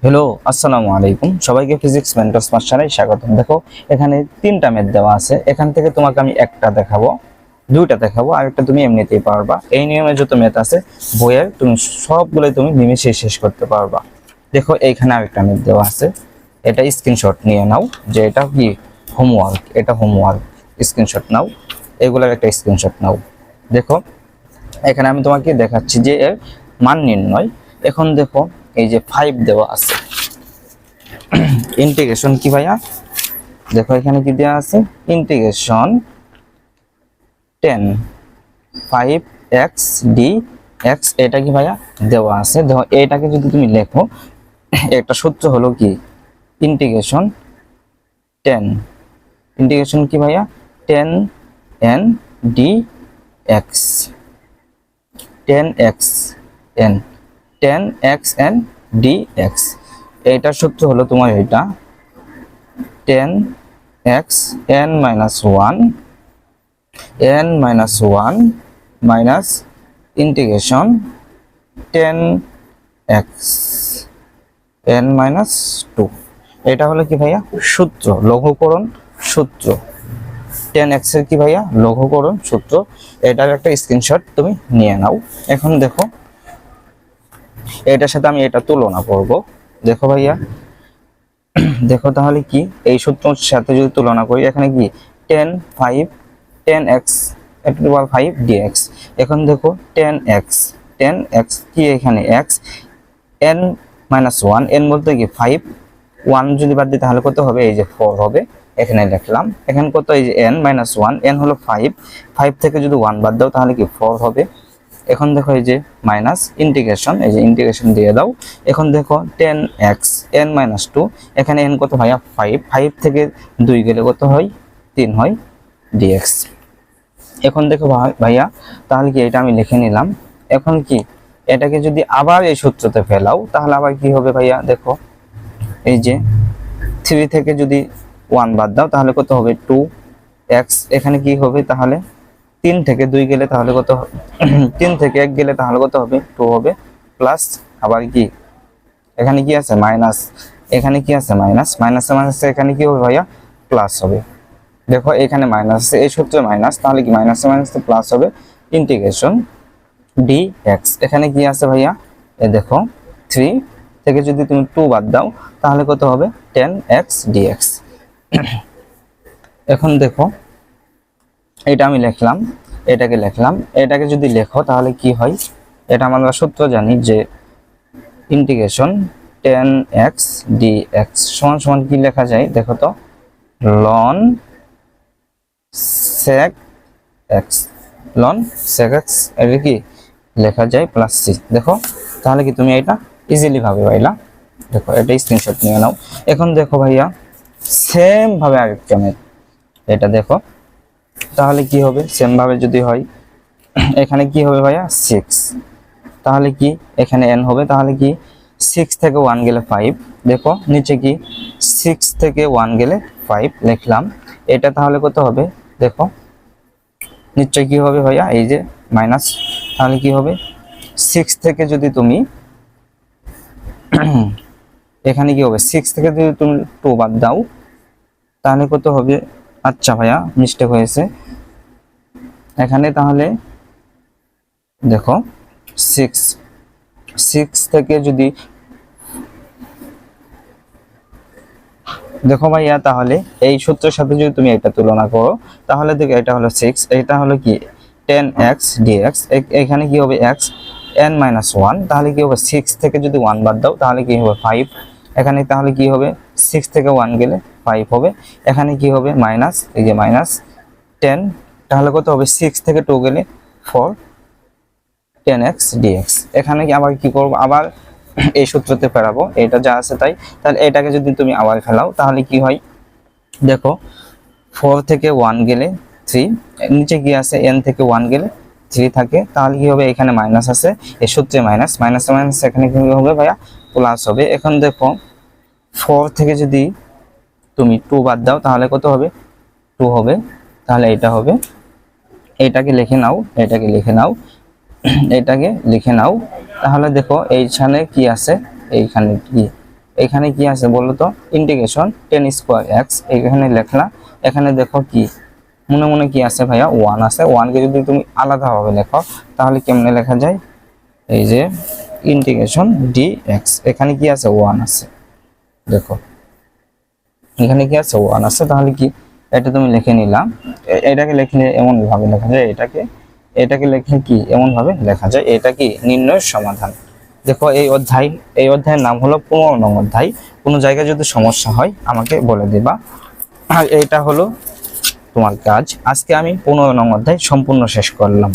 Hello, আসসালামু আলাইকুম। সবাইকে ফিজিক্স মেন্টরস মাস্টারে স্বাগতম। দেখো, এখানে তিনটা ম্যাথ দেওয়া আছে। এখান থেকে তোমাকে আমি একটা দেখাবো, দুইটা দেখাবো, আর একটা তুমি এমনিতেই পারবা। এই নিয়মে যত ম্যাথ আছে বইয়ের, তুমি সবগুলোই তুমি নিমেষে শেষ করতে পারবা। দেখো, এইখানে আরেকটা ম্যাথ দেওয়া আছে, এটা স্ক্রিনশট নিয়ে নাও, যে এটা কি হোমওয়ার্ক, এটা হোমওয়ার্ক। স্ক্রিনশট নাও, এগুলার একটা স্ক্রিনশট নাও। দেখো, এখানে আমি তোমাকে দেখাচ্ছি যে এর মান নির্ণয়। এখন দেখো, এই যে 5 দেওয়া আছে, ইন্টিগ্রেশন কি ভাইয়া? দেখো, এখানে কি দেওয়া আছে, ইন্টিগ্রেশন 10 5x dx, এটা কি ভাইয়া দেওয়া আছে। দেখো, এটাকে যদি তুমি লেখো, একটা সূত্র হলো কি, ইন্টিগ্রেশন 10, ইন্টিগ্রেশন কি ভাইয়া, 10n dx, 10xn 10xn dx। এইটার সূত্র হলো তোমার এটা 10xn minus 1 n minus 1 minus integration 10x n minus 2। এটা হলো কি ভাইয়া সূত্র, লঘুকরণ সূত্র। 10x এর কি ভাইয়া লঘুকরণ সূত্র। এটার একটা স্ক্রিনশট তুমি নিয়ে নাও। এখন দেখো, এটার সাথে আমি এটা তুলনা করব। দেখো ভাইয়া, দেখো তাহলে কি, এই সূত্রের সাথে যদি তুলনা করি, এখানে কি 10 5 10x to the power 5 dx। এখন দেখো 10x কি, এখানে x n minus 1, n বলতে কি 5, 1 যদি বাদ দিই তাহলে কত হবে, এই যে 4 হবে। এখানে লিখলাম, এখানে কত, এই যে n minus 1, n হলো 5, 5 থেকে যদি 1 বাদ দাও তাহলে কি 4 হবে। এখন দেখো, এই যে মাইনাস ইন্টিগ্রেশন, এই যে ইন্টিগ্রেশন দিয়ে দাও। এখন দেখো 10x n minus 2, এখানে n কত ভাইয়া 5, 5 থেকে 2 গেলে কত হয়, 3 হয় dx। এখন দেখো ভাইয়া, তাহলে কি এটা আমি লিখে নিলাম। এখন কি, এটাকে যদি আবার এই সূত্রতে ফেলাও তাহলে আবার কি হবে ভাইয়া, দেখো এই যে 3 থেকে যদি 1 বাদ দাও তাহলে কত হবে 2x। এখানে কি হবে তাহলে, 3 থেকে 2 গেলে তাহলে কত 3 থেকে 1 গেলে তাহলে কত হবে 2 হবে, প্লাস আবার কি এখানে কি আছে মাইনাস, এখানে কি আছে মাইনাস, মাইনাসে মাইনাসে এখানে কি হবে ভাইয়া প্লাস হবে। দেখো, এখানে মাইনাস আছে, এই সূত্রে মাইনাস, তাহলে কি মাইনাসে মাইনাসে প্লাস হবে, ইন্টিগ্রেশন dx। এখানে কি আছে ভাইয়া, এই দেখো 3 থেকে যদি তুমি 2 বাদ দাও তাহলে কত হবে 10x dx। এখন দেখো, এটা আমি লিখলাম, এটাকে লিখলাম, এটাকে যদি লেখো তাহলে কি হয়, এটা আমরা সূত্র জানি যে ইন্টিগ্রেশন 10x dx সমান সমান কি লেখা যায়, দেখো তো, ln sec x, ln sec x এটা কি লেখা যায় প্লাস c। দেখো, তাহলে কি তুমি এটা ইজিলি ভাবে পাইলা। দেখো, এটা স্ক্রিনশট নিয়ে নাও। এখন দেখো ভাইয়া, সেম ভাবে আরেকটা ম্যাথ, এটা দেখো, তাহলে কি হবে, সেম ভাবে যদি হয়, এখানে কি হবে ভাইয়া 6, তাহলে কি এখানে n হবে, তাহলে কি 6 থেকে 1 গেলে 5। দেখো নিচে কি 6 থেকে 1 গেলে 5 লিখলাম। এটা তাহলে কত হবে, দেখো নিশ্চয় কি হবে ভাইয়া, এই যে মাইনাস, তাহলে কি হবে 6 থেকে যদি তুমি এখানে কি হবে, 6 থেকে যদি তুমি 2 বাদ দাও তাহলে কত হবে, আচ্ছা ভাইয়া মিস্টেক হয়েছে এখানে, তাহলে দেখো 6 থেকে যদি, দেখো ভাইয়া, তাহলে এই সূত্রের সাথে যদি তুমি এটা তুলনা করো তাহলে দেখো, এটা হলো 6, এটা হলো কি 10x dx, এখানে কি হবে x n minus 1, তাহলে কি হবে 6 থেকে যদি 1 বাদ দাও তাহলে কি হবে 5। এখানে তাহলে কি হবে 6 থেকে 1 গেলে 5 হবে। এখানে কি হবে মাইনাস, এই যে মাইনাস 10, তাহলে কত হবে 6 থেকে 2 গেলে 4, 10x dx। এখানে কি আবার কি করব, আবার এই সূত্রতে ফেরাবো, এটা যা আছে তাই। তাহলে এটাকে যদি তুমি আবার ফেলাও তাহলে কি হয়, দেখো 4 থেকে 1 গেলে 3, নিচে কি আছে n থেকে 1 গেলে 3 থাকে, তাহলে কি হবে, এখানে মাইনাস আছে, এই সূত্রে মাইনাস, মাইনাসে মাইনাস এখানে কি হবে ভাইয়া প্লাস হবে। এখন দেখো 4 থেকে যদি তুমি 2 বাদ দাও তাহলে কত হবে 2 হবে, তাহলে এটা হবে, এটাকে লিখে নাও, এটাকে লিখে নাও, এটাকে লিখে নাও। তাহলে দেখো এইখানে কি আছে, এইখানে কি এখানে কি আছে বলো তো, ইন্টিগ্রেশন টেন স্কোয়ার এক্স, এখানে লেখলা। এখানে দেখো কি মনে মনে কি আছে ভাইয়া, ওয়ান আছে। ওয়ানকে যদি তুমি আলাদাভাবে লেখো তাহলে কেমনে লেখা যায়, এই যে ইন্টিগ্রেশন ডি এক্স, এখানে কি আছে ওয়ান আছে, দেখো এখানে কি আছে ওয়ান আছে। তাহলে কি এটা তুমি লিখে নিলাম, এটাকে লিখলে এমন ভাবে লেখা যায়, এটাকে লিখলে কি এমন ভাবে লেখা যায়। এটা কি নির্ণয়ের সমাধান। দেখো এই অধ্যায়ের নাম হলো 15 নং অধ্যায়। কোনো জায়গায় যদি সমস্যা হয় আমাকে বলে দিবা। আর এটা হলো তোমার কাজ। আজকে আমি 15 নং অধ্যায় সম্পূর্ণ শেষ করলাম।